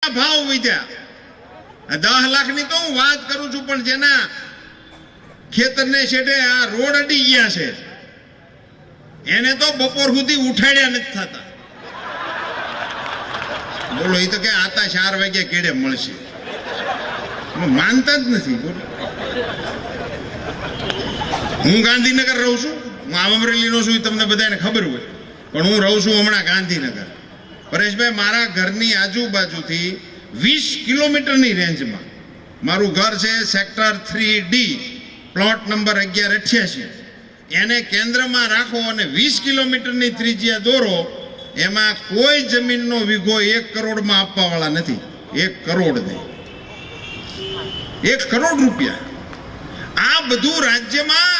ભાવ વધ્યા 10 લાખની તો હું વાત કરું છું, પણ જેના ખેતરને છેડે આ રોડ અડી ગયા છે એને તો બપોર સુધી ઉઠાડ્યા નથી થતા. બોલો, એ તો કે આતા 4 વાગે કેડે મળશે, માનતા જ નથી. બોલો, હું ગાંધીનગર રહું છું, હું અમરેલી નો છું, તમને બધાને ખબર હોય, પણ હું રહું છું હમણાં ગાંધીનગર. પરેશભાઈ, મારા ઘરની આજુબાજુથી 20 કિલોમીટરની રેન્જમાં મારું ઘર છે. Sector 3D, plot number 1188. એને કેન્દ્રમાં રાખો અને 20 કિલોમીટરની ત્રિજ્યા દોરો. એમાં કોઈ જમીનનો વીઘો 1 કરોડમાં આપવા વાળા નથી. 1 કરોડ નહીં, 1 કરોડ રૂપિયા. આ બધું રાજ્યમાં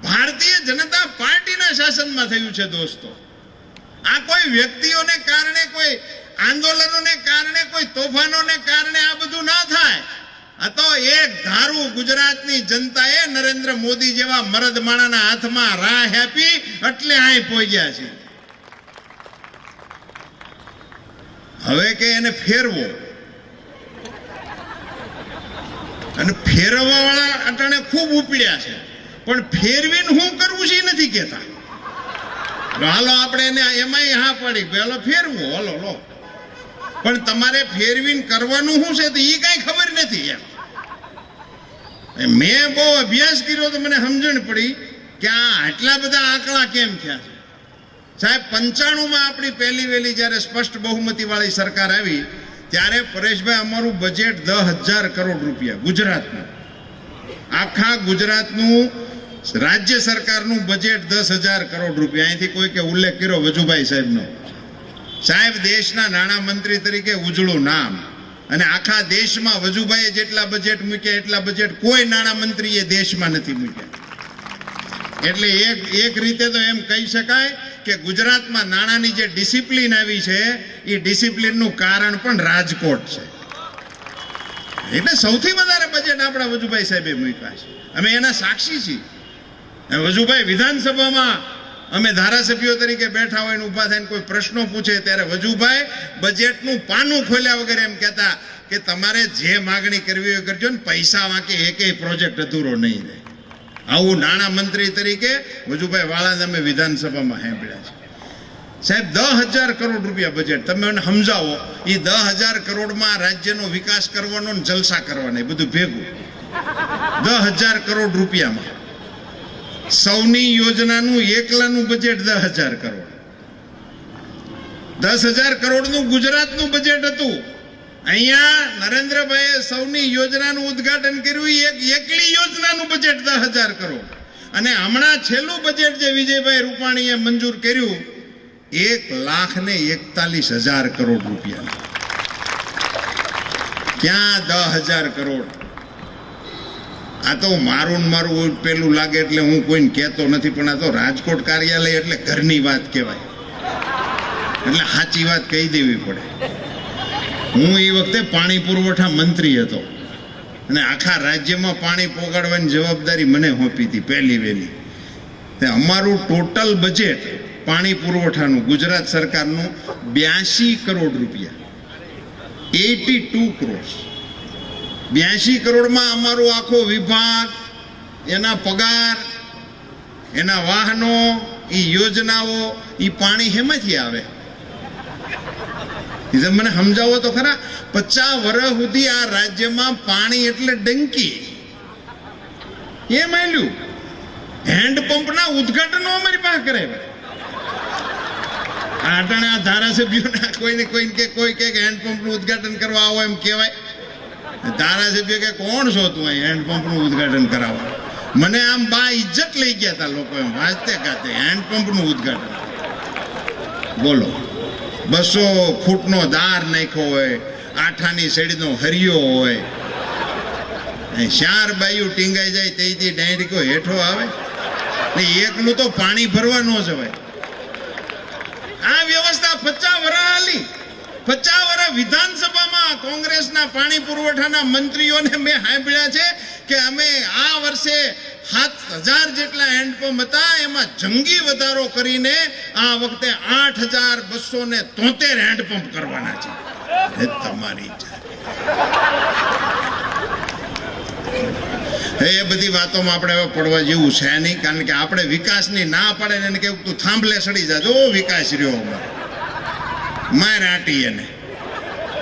ભારતીય જનતા પાર્ટીના શાસનમાં થયું છે દોસ્તો. આ કોઈ વ્યક્તિઓને કારણે, કોઈ આંદોલનોને કારણે, કોઈ તોફાનોને કારણે આ બધું ના થાય. આ તો એક ધારું ગુજરાતની જનતાએ નરેન્દ્ર મોદી જેવા મરદ માણાના હાથમાં રાહ આપી એટલે અહીં પહોંચ્યા છે. હવે કે એને ફેરવો, અને ફેરવવા વાળા અટાણે ખૂબ ઉપડ્યા છે, પણ ફેરવીને શું કરવું છે એ નથી કહેતા. હાલો આપણે એને એમાંય હા પાડી, પેલો ફેરવો, હાલો લો, પણ તમારે ફેરવીને કરવાનું શું છે તો એ કઈ ખબર નથી. મેં બહુ અભ્યાસ કર્યો તો મને સમજણ પડી કે આ આટલા બધા આંકડા કેમ થયા છે. સાહેબ, 95માં આપણી પહેલી વહેલી જ્યારે સ્પષ્ટ બહુમતી વાળી સરકાર આવી ત્યારે પરેશભાઈ અમારું બજેટ 10,000 કરોડ રૂપિયા ગુજરાતનું, આખા ગુજરાતનું રાજ્ય સરકારનું બજેટ 10,000 કરોડ રૂપિયા. અહીંથી કોઈ કે ઉલ્લેખ કર્યો વજુભાઈ સાહેબનો. સાહેબ, દેશના નાણામંત્રી તરીકે ઉજળું નામ, અને આખા દેશમાં વજુભાઈએ જેટલા બજેટ મૂક્યા એટલા બજેટ કોઈ નાણામંત્રીએ દેશમાં નથી મૂક્યા. એટલે એક રીતે તો એમ કહી શકાય કે ગુજરાતમાં નાણાંની જે ડિસિપ્લિન આવી છે એ ડિસિપ્લિનનું કારણ પણ રાજકોટ છે. એટલે સૌથી વધારે બજેટ આપણા વજુભાઈ સાહેબે મૂક્યા છે. અમે એના સાક્ષી છીએ. વજુભાઈ વિધાનસભામાં અમે ધારાસભ્યો તરીકે બેઠા હોય ને ઊભા થઈને કોઈ પ્રશ્નો પૂછે ત્યારે વજુભાઈ બજેટનું પાનું ખોલ્યા વગર એમ કહેતા કે તમારે જે માગણી કરવી હોય કરજો ને, પૈસા વાંકે એકેય પ્રોજેક્ટ અધૂરો નહીં રહે. આવું નાણામંત્રી તરીકે વજુભાઈ વાળા અમે વિધાનસભામાં સાંભળ્યા છે. સાહેબ, 10,000 કરોડ રૂપિયા બજેટ, તમે મને સમજાવો, એ 10,000 કરોડમાં રાજ્યનો વિકાસ કરવાનો ને જલસા કરવાના બધું ભેગું 10,000 કરોડ રૂપિયામાં. સૌની યોજનાનું એકલાનું બજેટ 10,000 કરોડ. 10,000 કરોડનું ગુજરાતનું બજેટ હતું. અહીંયા નરેન્દ્રભાઈએ સૌની યોજનાનું ઉદ્ઘાટન કર્યું, એકલી યોજનાનું બજેટ 10,000 કરોડ. અને હમણાં છેલ્લું બજેટ જે વિજયભાઈ રૂપાણીએ મંજૂર કર્યું 1,41,000 કરોડ રૂપિયા. ક્યાં 10,000 કરોડ? આ તો મારું પેલું લાગે એટલે હું કોઈને કહેતો નથી, પણ આ તો રાજકોટ કાર્યાલય એટલે ઘરની વાત કહેવાય, એટલે સાચી વાત કહી દેવી પડે. હું એ વખતે પાણી પુરવઠા મંત્રી હતો અને આખા રાજ્યમાં પાણી પોગાડવાની જવાબદારી મને સોંપી હતી પહેલી વહેલી. અમારું ટોટલ બજેટ પાણી પુરવઠાનું ગુજરાત સરકારનું 82 કરોડ રૂપિયા, 82 કરોડ. 82 કરોડમાં અમારો આખો વિભાગ, એના પગાર, એના વાહનો, એ યોજનાઓ, એ પાણી હેમાંથી આવે? મને સમજાવો તો ખરા. 50 વર્ષ સુધી આ રાજ્યમાં પાણી એટલે ડંકી. એ માન્યું હેન્ડપંપના ઉદ્ઘાટનો અમારી પાસે કરાવ્યા. આટાણે આ ધારાસભ્યોના કોઈ કે હેન્ડપંપનું ઉદ્ઘાટન કરવા આવો એમ કહેવાય. ધારાસભ્ય કે કોણ છો તું અહીં હેન્ડપંપનું ઉદ્ઘાટન કરાવવા? મને આમ બા ઇજ્જત લઈ ગયા હતા લોકો એમ વાંચતે ગાતે હેન્ડપંપનું ઉદ્ઘાટન. બોલો, 200 ફૂટનો દાર નાખ્યો હોય, આઠાની શેડીનો હરિયો હોય, 4 બાયું ટીંગાઈ જાય તેથી ડાયરીકો હેઠો આવે ને એકલું તો પાણી ભરવા ન જવાય. આ વ્યવસ્થા 50 વર્ષ હાલી. 50 વર્ષ વિધાનસભામાં કોંગ્રેસના પાણી પુરવઠાના મંત્રીઓને મેં સાંભળ્યા છે કે અમે આ વર્ષે 7,000 જેટલા હેન્ડપંપ હતા, એમાં જંગી વધારો કરીને આ વખતે 8,273 હેન્ડપંપ કરવાના છે. એ તમારી એ બધી વાતોમાં આપણે હવે પડવા જેવું છે નહીં, કારણ કે આપણે વિકાસની ના પાડે ને એને કેવું તું થાંભલે સડી જા, જો વિકાસ રહ્યો માર આટી એને,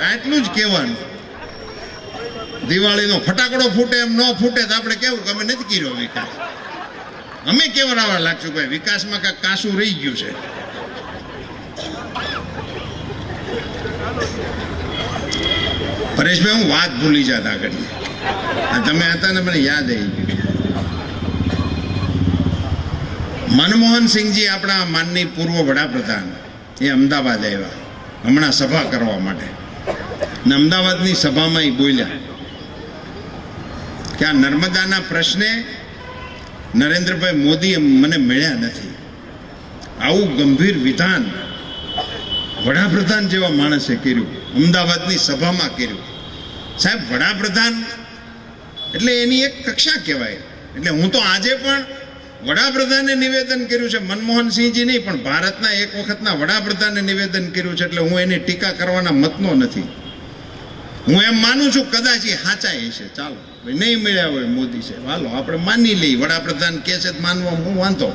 આટલું જ કહેવાનું. દિવાળીનો ફટાકડો ફૂટે એમ ન ફૂટે તો આપણે કેવું કે અમે નથી કર્યો વિકાસ. અમે કેવડાવવા લાગશું ભાઈ વિકાસમાં કાંઈક કાસું રહી ગયું છે. પરેશભાઈ હું વાત ભૂલી જતા આગળ તમે હતા ને મને યાદ આવી ગયું. મનમોહનસિંહજી આપણા માનની પૂર્વ વડાપ્રધાન એ અમદાવાદ આવ્યા હમણાં સભા કરવા માટે, ને અમદાવાદની સભામાં એ બોલ્યા કે આ નર્મદાના પ્રશ્ને નરેન્દ્રભાઈ મોદી મને મળ્યા નથી. આવું ગંભીર વિધાન વડાપ્રધાન જેવા માણસે કર્યું, અમદાવાદની સભામાં કર્યું. સાહેબ વડાપ્રધાન એટલે એની એક કક્ષા કહેવાય. એટલે હું તો આજે પણ વડાપ્રધાને નિવેદન કર્યું છે, મનમોહનસિંહજી નહીં પણ ભારતના એક વખતના વડાપ્રધાને નિવેદન કર્યું છે, એટલે હું એની ટીકા કરવાના મતનો નથી. હું એમ માનું છું કદાચ એ સાચા છે, ચાલો નહીં મળ્યા હોય મોદી સાહેબ, હાલો આપણે માની લઈએ. વડાપ્રધાન કહે છે માનવામાં હું વાંધો,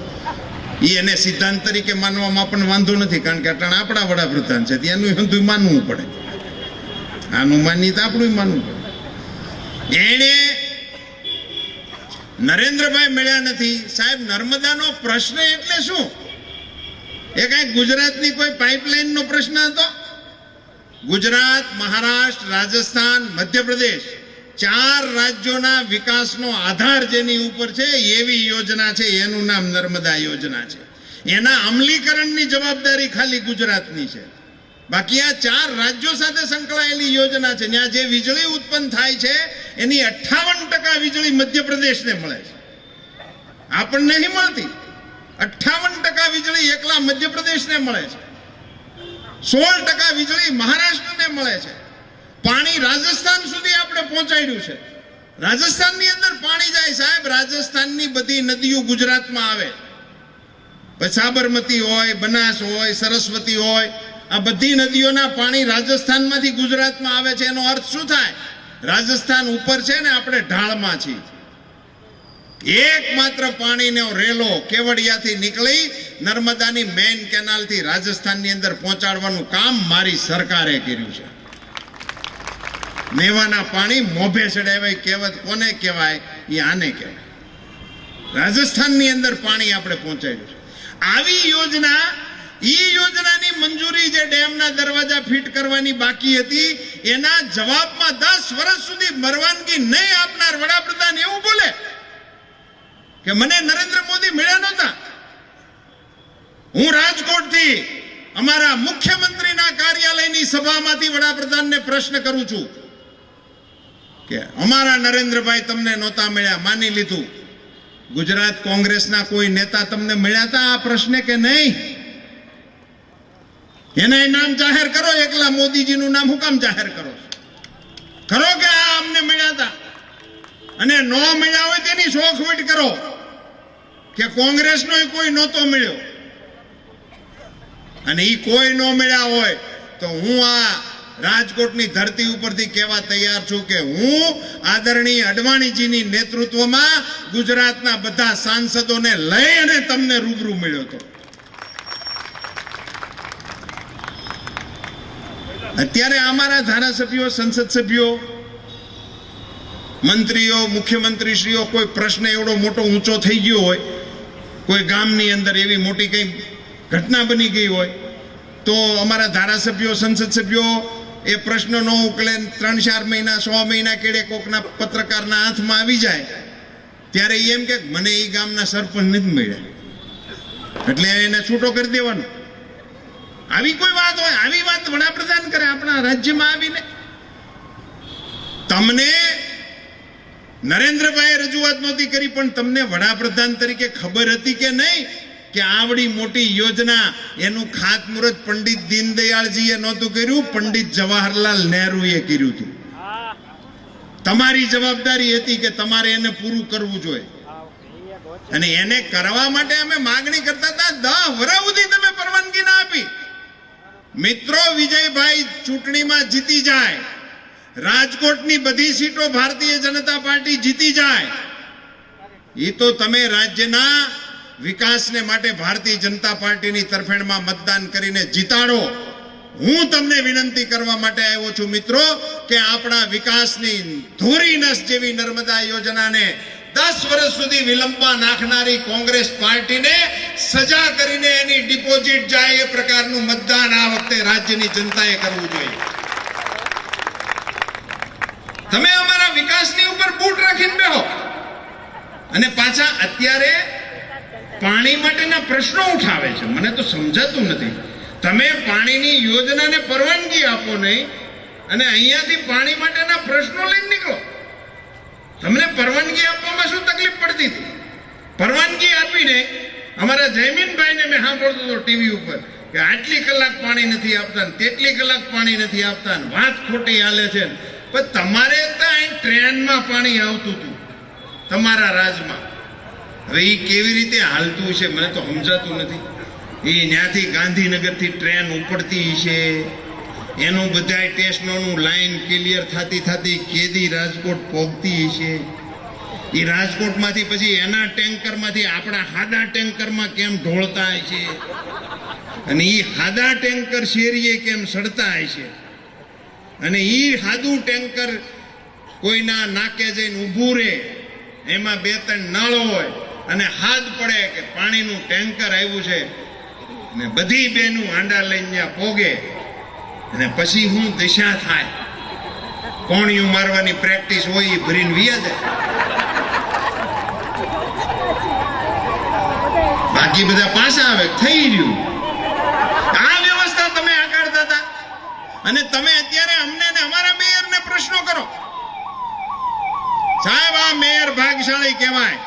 એ એને સિદ્ધાંત તરીકે માનવામાં આપણને વાંધો નથી, કારણ કે અટાણે આપણા વડાપ્રધાન છે ત્યાંનું બધું માનવું પડે. આનું માની તો આપણું માનવું પડે. એને નરેન્દ્રભાઈ મળ્યા નથી. સાહેબ નર્મદાનો પ્રશ્ન એટલે શું? એ કાંઈ ગુજરાતની કોઈ પાઇપલાઇનનો પ્રશ્ન હતો? ગુજરાત, મહારાષ્ટ્ર, રાજસ્થાન, મધ્યપ્રદેશ 4 રાજ્યોના વિકાસનો આધાર જેની ઉપર છે એવી યોજના છે, એનું નામ નર્મદા યોજના છે. એના અમલીકરણની જવાબદારી ખાલી ગુજરાતની છે. બાકી આ 4 રાજ્યો સાથે સંકળાયેલી યોજના છે. ત્યાં જે વીજળી ઉત્પન્ન થાય છે એની 58% વીજળી મધ્યપ્રદેશને મળે છે, આપણને નહીં મળતી. 58% વીજળી એકલા મધ્યપ્રદેશને મળે છે, 16% વીજળી મહારાષ્ટ્રને મળે છે. પાણી રાજસ્થાન સુધી આપણે પહોંચાડ્યું છે. રાજસ્થાનની અંદર પાણી જાય સાહેબ, રાજસ્થાનની બધી નદીઓ ગુજરાતમાં આવે. સાબરમતી હોય, બનાસ હોય, સરસ્વતી હોય, આ બધી નદીઓના પાણી રાજસ્થાનમાંથી ગુજરાતમાં આવે છે. એનો અર્થ શું થાય? રાજસ્થાન ઉપર છે ને આપણે ઢાળમાં છીએ. એકમાત્ર પાણીનો રેલો કેવડિયાથી નીકળી નર્મદાની મેઇન કેનાલથી રાજસ્થાનની અંદર પહોંચાડવાનું કામ મારી સરકારે કર્યું છે. મેવાના પાણી મોભે ચડાવાય કહેવત કોને કહેવાય? એ આને કહેવાય. રાજસ્થાનની અંદર પાણી આપણે પહોંચાડ્યું છે. આવી યોજના, ઈ યોજનાની મંજૂરી જે ડેમના દરવાજા ફિટ કરવાની બાકી હતી એના જવાબમાં 10 વર્ષ સુધી પરવાનગી નહીં આપનાર વડાપ્રધાન એવું બોલે કે મને નરેન્દ્ર મોદી મળ્યા નહોતા. હું રાજકોટથી અમારા મુખ્યમંત્રીના કાર્યાલયની સભામાંથી વડાપ્રધાનને પ્રશ્ન કરું છું કે અમારા નરેન્દ્રભાઈ તમને નહોતા મળ્યા, માની લીધું. ગુજરાત કોંગ્રેસના કોઈ નેતા તમને મળ્યા હતા આ પ્રશ્ને કે નહીં? એના નામ જાહેર કરો. એકલા મોદીજીનું નામ હું કામ જાહેર કરો કરો કે આ અમને મળ્યા હતા? અને નો મળ્યા હોય તેની શોખવટ કરો કે કોંગ્રેસનો કોઈ નહોતો મળ્યો. અને એ કોઈ નો મળ્યા હોય તો હું આ રાજકોટની ધરતી ઉપરથી કહેવા તૈયાર છું કે હું આદરણીય અડવાણીજીની નેતૃત્વમાં ગુજરાતના બધા સાંસદોને લઈ અને તમને રૂબરૂ મળ્યો હતો. અત્યારે અમારા ધારાસભ્યો, સંસદ સભ્યો, મંત્રીઓ, મુખ્યમંત્રીશ્રીઓ કોઈ પ્રશ્ન એવડો મોટો ઊંચો થઈ ગયો હોય, કોઈ ગામની અંદર એવી મોટી કંઈ ઘટના બની ગઈ હોય તો અમારા ધારાસભ્યો, સંસદ સભ્યો એ પ્રશ્ન ન ઉકેલે 3-4 મહિના 6 મહિના કેડે કોકના પત્રકારના હાથમાં આવી જાય ત્યારે એમ કે મને એ ગામના સરપંચ નથી મળ્યા એટલે એને છૂટો કરી દેવાનો. આવી કોઈ વાત હોય? આવી વાત વડાપ્રધાન કરે આપણા રાજ્યમાં આવીને? તમને નરેન્દ્રભાઈએ રજૂઆત નહોતી કરી પણ તમને વડાપ્રધાન તરીકે ખબર હતી કે નહીં કે આવડી મોટી યોજના એનું ખાતમુહૂર્ત પંડિત દીનદયાળજીએ નહોતું કર્યું, પંડિત જવાહરલાલ નહેરુએ કર્યું હતું. તમારી જવાબદારી હતી કે તમારે એને પૂરું કરવું જોઈએ અને એને કરવા માટે અમે માગણી કરતા હતા. 10 વર્ષ સુધી તમે પરવાનગી ના આપી. મિત્રો વિજયભાઈ ચૂંટણીમાં જીતી જાય, રાજકોટની બધી સીટો ભારતીય જનતા પાર્ટી જીતી જાય, એ તો તમે રાજ્યના વિકાસને માટે ભારતીય જનતા પાર્ટીની તરફેણમાં મતદાન કરીને જીતાડો. હું તમને વિનંતી કરવા માટે આવ્યો છું મિત્રો કે આપણા વિકાસની ધોરી નસ જેવી નર્મદા યોજનાને 10 વર્ષ સુધી વિલંબમાં નાખનારી કોંગ્રેસ પાર્ટીને સજા કરીને એની ડિપોઝિટ જાય એ પ્રકારનું મતદાન આ વખતે રાજ્યની જનતાએ કરવું જોઈએ. તમે અમારા વિકાસની ઉપર બૂટ રાખીને બેહો અને પાછા અત્યારે પાણી માટેના પ્રશ્નો ઉઠાવે છે. મને તો સમજાતું નથી. તમે પાણીની યોજનાને પરવાનગી આપો નહીં અને અહીંયાથી પાણી માટેના પ્રશ્નો લઈને નીકળો. તમને પરવાનગી આપવામાં શું તકલીફ પડતી હતી? પરવાનગી આપીને અમારા જયમીનભાઈને મેં સાંભળતો હતો ટીવી ઉપર કે આટલી કલાક પાણી નથી આપતા, તેટલી કલાક પાણી નથી આપતા, વાત ખોટી હાલે છે. પણ તમારે ત્યાં ટ્રેનમાં પાણી આવતું હતું તમારા રાજમાં. હવે એ કેવી રીતે હાલતું છે મને તો સમજાતું નથી. એ ત્યાંથી ગાંધીનગરથી ટ્રેન ઉપડતી છે, એનું બધાય સ્ટેશનોનું લાઈન ક્લિયર થતી કેદી રાજકોટ પહોંચતી છે. એ રાજકોટમાંથી પછી એના ટેન્કરમાંથી આપણા હાદા ટેન્કરમાં કેમ ઢોળતા છે અને એ હાદા ટેન્કર શેરીએ કેમ સડતા છે અને એ હાદું ટેન્કર કોઈના નાકે જઈને ઊભું રહે, એમાં 2-3 નળ હોય અને હાથ પડે કે પાણીનું ટેન્કર આવ્યું છે અને બધી બેનું હાંડા લઈને ત્યાં પોગે અને પછી હું દિશા થાય. કોણિયું મારવાની પ્રેક્ટિસ હોય એ ભરીને વિયા જાય. બાકી બધા પાછા આવે થઈ રહ્યું. આ વ્યવસ્થા તમે આકારતા હતા અને તમે અત્યારે અમને ને અમારા મેયરને પ્રશ્નો કરો. સાહેબ આ મેયર ભાગ્યશાળી કહેવાય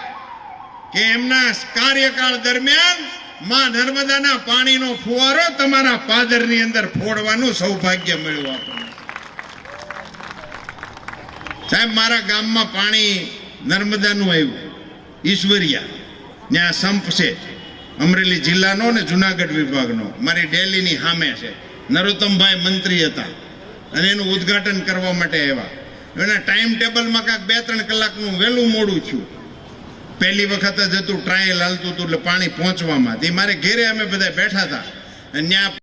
કે એમના કાર્યકાળ દરમિયાન માં નર્મદાના પાણીનો ફુવારો તમારા પાદરની અંદર ફોડવાનું સૌભાગ્ય મળ્યું આપણને. સાહેબ મારા ગામમાં પાણી નર્મદાનું આવ્યું, ઈશ્વરિયા ત્યાં સંપ છે, અમરેલી જિલ્લાનો ને જુનાગઢ વિભાગનો, મારી ડેલીની સામે છે. નરોત્તમભાઈ મંત્રી હતા અને એનું ઉદ્ઘાટન કરવા માટે આવ્યા. એના ટાઈમ ટેબલમાં કાંક 2-3 કલાકનું વહેલું મોડું થયું. પહેલી વખત જ હતું, ટ્રાયલ હાલતું હતું એટલે પાણી પહોંચવામાં. તે મારે ઘેરે અમે બધા બેઠા હતા અને ત્યાં